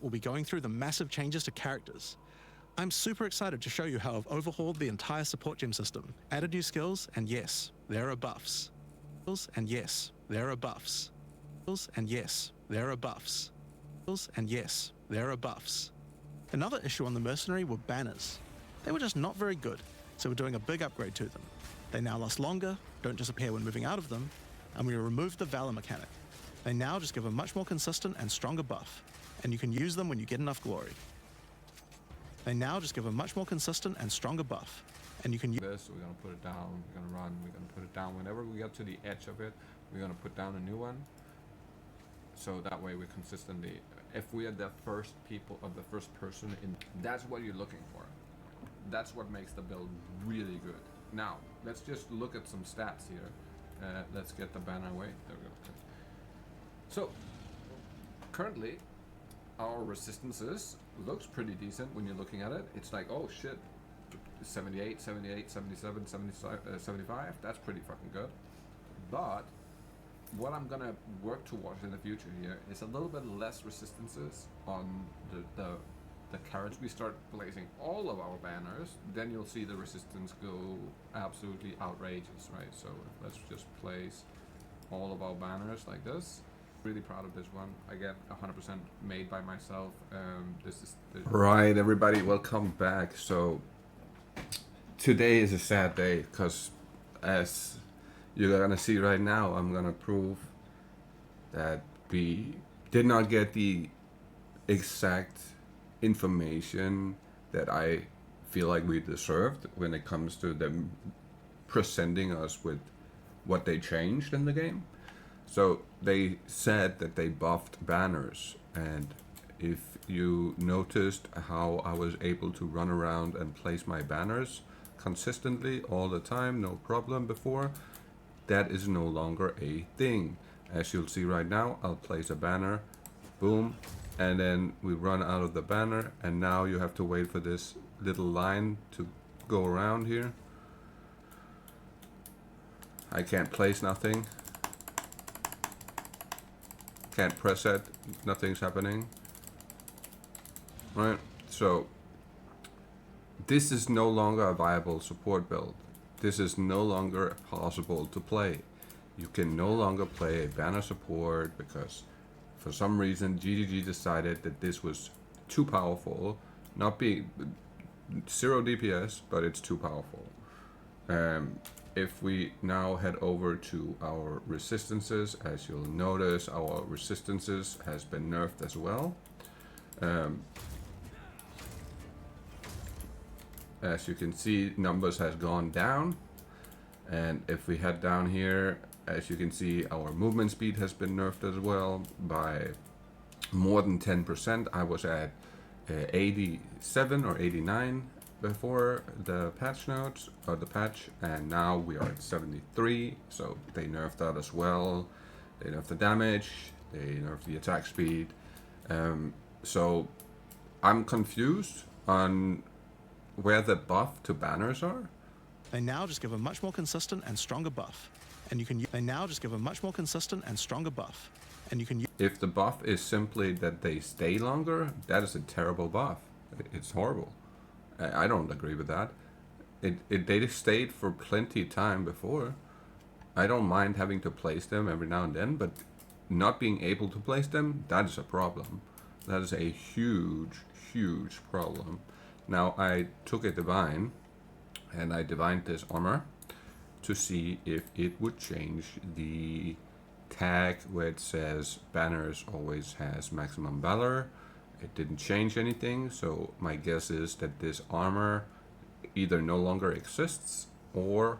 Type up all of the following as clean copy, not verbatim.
we'll be going through the massive changes to characters. I'm super excited to show you how I've overhauled the entire support gem system, added new skills, and yes, there are buffs. And yes, there are buffs. And yes, there are buffs. And yes, there are buffs. Another issue on the Mercenary were banners. They were just not very good, so we're doing a big upgrade to them. They now last longer, don't disappear when moving out of them, and we removed the Valor mechanic. They now just give a much more consistent and stronger buff, and you can use them when you get enough glory. They now just give a much more consistent and stronger buff, and you can use this. We're gonna put it down, we're gonna run, we're gonna put it down. Whenever we get to the edge of it, we're gonna put down a new one. So that way we consistently, if we are the first people of the first person in, that's what you're looking for. That's what makes the build really good. Now, let's just look at some stats here. Let's get the banner away. There we go. Okay. So, currently, our resistances looks pretty decent when you're looking at it. It's like, oh shit, 78, 78, 77, 75, that's pretty fucking good. But what I'm gonna work towards in the future here is a little bit less resistances on the carrots. We start placing all of our banners, then you'll see the resistance go absolutely outrageous, right? So let's just place all of our banners like this. Really proud of this one. Again, 100% made by myself. This is right, everybody, welcome back. So today is a sad day because, as you're gonna see right now, I'm gonna prove that we did not get the exact information that I feel like we deserved when it comes to them presenting us with what they changed in the game. So they said that they buffed banners, and if you noticed how I was able to run around and place my banners consistently all the time, no problem before, that is no longer a thing. As you'll see right now, I'll place a banner, boom, and then we run out of the banner, and now you have to wait for this little line to go around here. I can't place nothing. Can't press it, nothing's happening. Right, so this is no longer a viable support build. This is no longer possible to play. You can no longer play a banner support because for some reason GGG decided that this was too powerful. Not being 0 DPS, but it's too powerful. If we now head over to our resistances, as you'll notice, our resistances has been nerfed as well. As you can see, numbers has gone down, and if we head down here, as you can see, our movement speed has been nerfed as well by more than 10%. I was at 87 or 89 before the patch notes, or the patch, and now we are at 73, so they nerfed that as well. They nerfed the damage, they nerfed the attack speed. So I'm confused on where the buff to banners are. They now just give a much more consistent and stronger buff, and you can. They now just give a much more consistent and stronger buff, and you can. If the buff is simply that they stay longer, that is a terrible buff. It's horrible. I don't agree with that. They stayed for plenty of time before. I don't mind having to place them every now and then, but not being able to place them, that is a problem. That is a huge, huge problem. Now, I took a divine, and I divined this armor to see if it would change the tag where it says banners always has maximum valor. It didn't change anything, so my guess is that this armor either no longer exists, or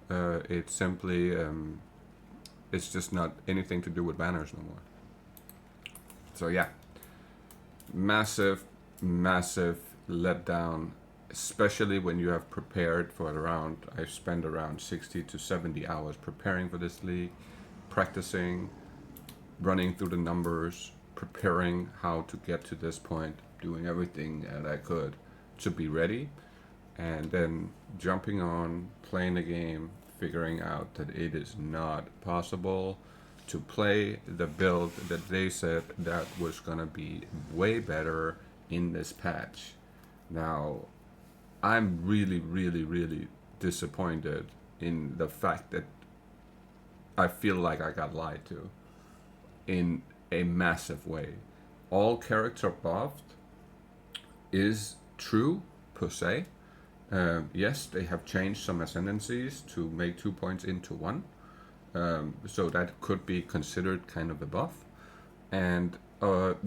it simply it's just not anything to do with banners no more. So yeah, massive letdown, especially when you have prepared for around, I've spent around 60 to 70 hours preparing for this league, practicing, running through the numbers, preparing how to get to this point, doing everything that I could to be ready, and then jumping on, playing the game, figuring out that it is not possible, to play the build that they said that was gonna be way better in this patch. Now, I'm really, really, really disappointed in the fact that I feel like I got lied to in a massive way. All character buffed is true per se. Yes, they have changed some ascendancies to make 2 points into 1. So that could be considered kind of a buff. And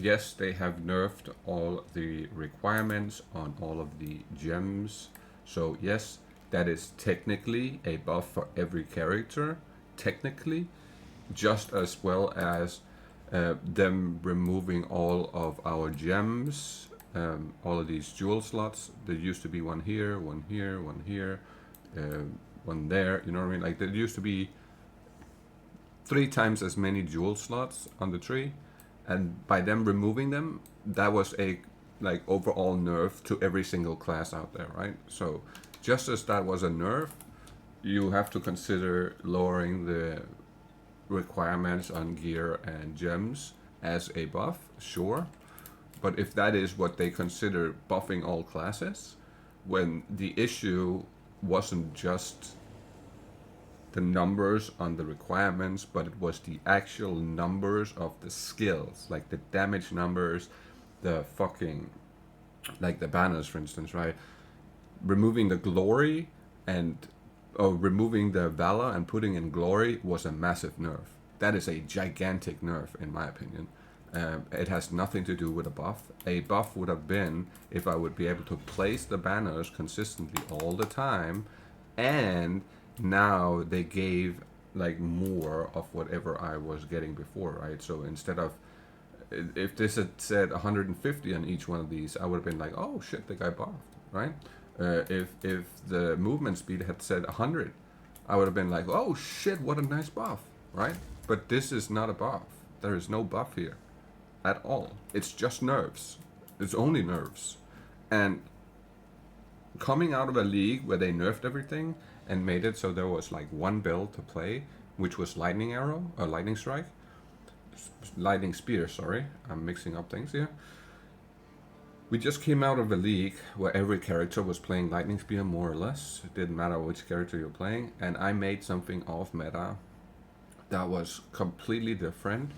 yes, they have nerfed all the requirements on all of the gems. So yes, that is technically a buff for every character, technically, just as well as them removing all of our gems, all of these jewel slots. There used to be one here, one here, one here, one there, you know what I mean? Like there used to be 3 times as many jewel slots on the tree, and by them removing them, that was a like overall nerf to every single class out there, right? So just as that was a nerf, you have to consider lowering the requirements on gear and gems as a buff, sure. But if that is what they consider buffing all classes, when the issue wasn't just the numbers on the requirements, but it was the actual numbers of the skills, like the damage numbers, the fucking, like the banners, for instance, right? Removing the glory and removing the valor and putting in glory was a massive nerf. That is a gigantic nerf, in my opinion. It has nothing to do with a buff. A buff would have been if I would be able to place the banners consistently all the time, and now they gave like more of whatever I was getting before, right? So instead of, if this had said 150 on each one of these, I would have been like, oh shit, the guy buffed, right? If the movement speed had said 100, I would have been like, oh shit, what a nice buff, right? But this is not a buff. There is no buff here at all. It's just nerfs. It's only nerfs. And coming out of a league where they nerfed everything and made it so there was like one build to play, which was lightning arrow or lightning strike, lightning spear, sorry, I'm mixing up things here. We just came out of a league where every character was playing lightning spear more or less. It didn't matter which character you're playing, and I made something off meta that was completely different,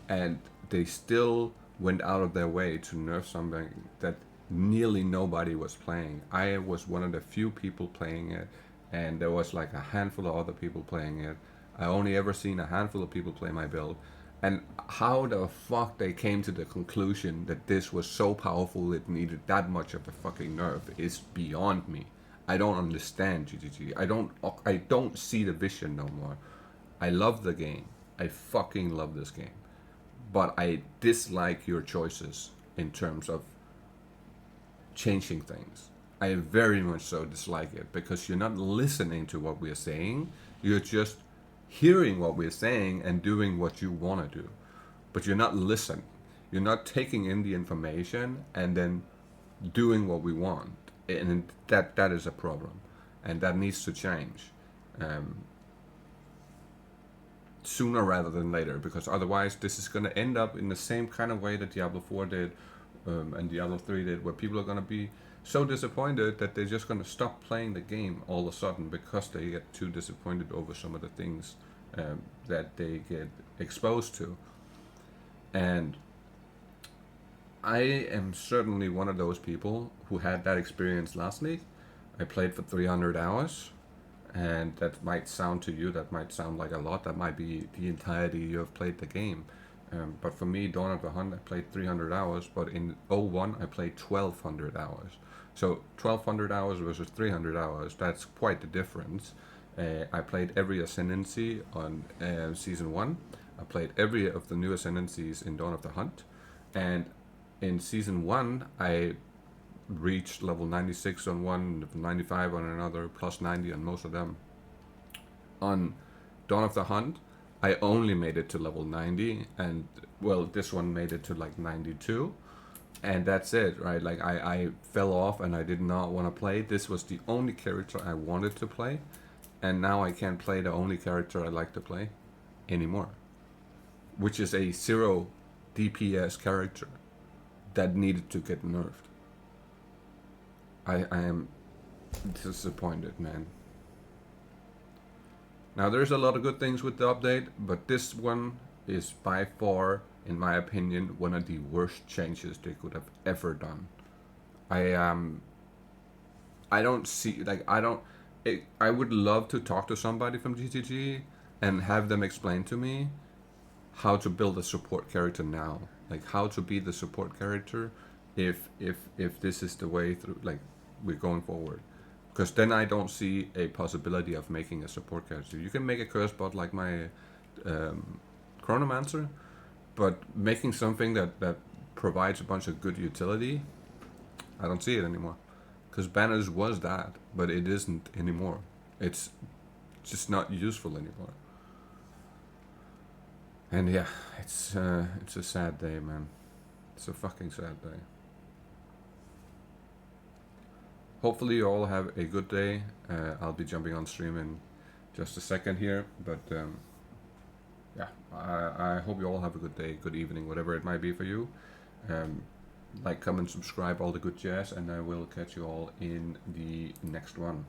and they still went out of their way to nerf something that nearly nobody was playing. I was one of the few people playing it, and there was like a handful of other people playing it. I only ever seen a handful of people play my build. And how the fuck they came to the conclusion that this was so powerful it needed that much of a fucking nerf is beyond me. I don't understand GGG. I don't see the vision no more. I love the game. I fucking love this game. But I dislike your choices in terms of changing things. I very much so dislike it because you're not listening to what we're saying. You're just hearing what we're saying and doing what you want to do, but you're not listening. You're not taking in the information and then doing what we want, and that is a problem, and that needs to change sooner rather than later, because otherwise this is going to end up in the same kind of way that Diablo 4 did and Diablo 3 did, where people are going to be so disappointed that they're just going to stop playing the game all of a sudden because they get too disappointed over some of the things that they get exposed to. And I am certainly one of those people who had that experience last league. I played for 300 hours, and that might sound to you, that might sound like a lot, that might be the entirety you have played the game. But for me, Dawn of the Hunt, I played 300 hours, but in 01 I played 1200 hours. So 1200 hours versus 300 hours, that's quite the difference. I played every Ascendancy on Season 1. I played every of the new Ascendancies in Dawn of the Hunt. And in Season 1, I reached level 96 on one, 95 on another, plus 90 on most of them. On Dawn of the Hunt, I only made it to level 90, and well, this one made it to like 92. And that's it, right? Like I fell off and I did not want to play. This was the only character I wanted to play. And now I can't play the only character I like to play anymore. which is a 0 DPS character that needed to get nerfed. I am disappointed, man. Now there's a lot of good things with the update, but this one is by far, in my opinion, one of the worst changes they could have ever done. I don't see, like, I would love to talk to somebody from GGG and have them explain to me how to build a support character now, like how to be the support character if this is the way through, like, we're going forward. Because then I don't see a possibility of making a support character. You can make a curse bot like my Chronomancer, but making something that provides a bunch of good utility, I don't see it anymore. Because Banners was that, but it isn't anymore. It's just not useful anymore. And yeah, it's a sad day, man. It's a fucking sad day. Hopefully you all have a good day. I'll be jumping on stream in just a second here, but yeah, I hope you all have a good day, good evening, whatever it might be for you. Like, comment, subscribe, all the good jazz, and I will catch you all in the next one.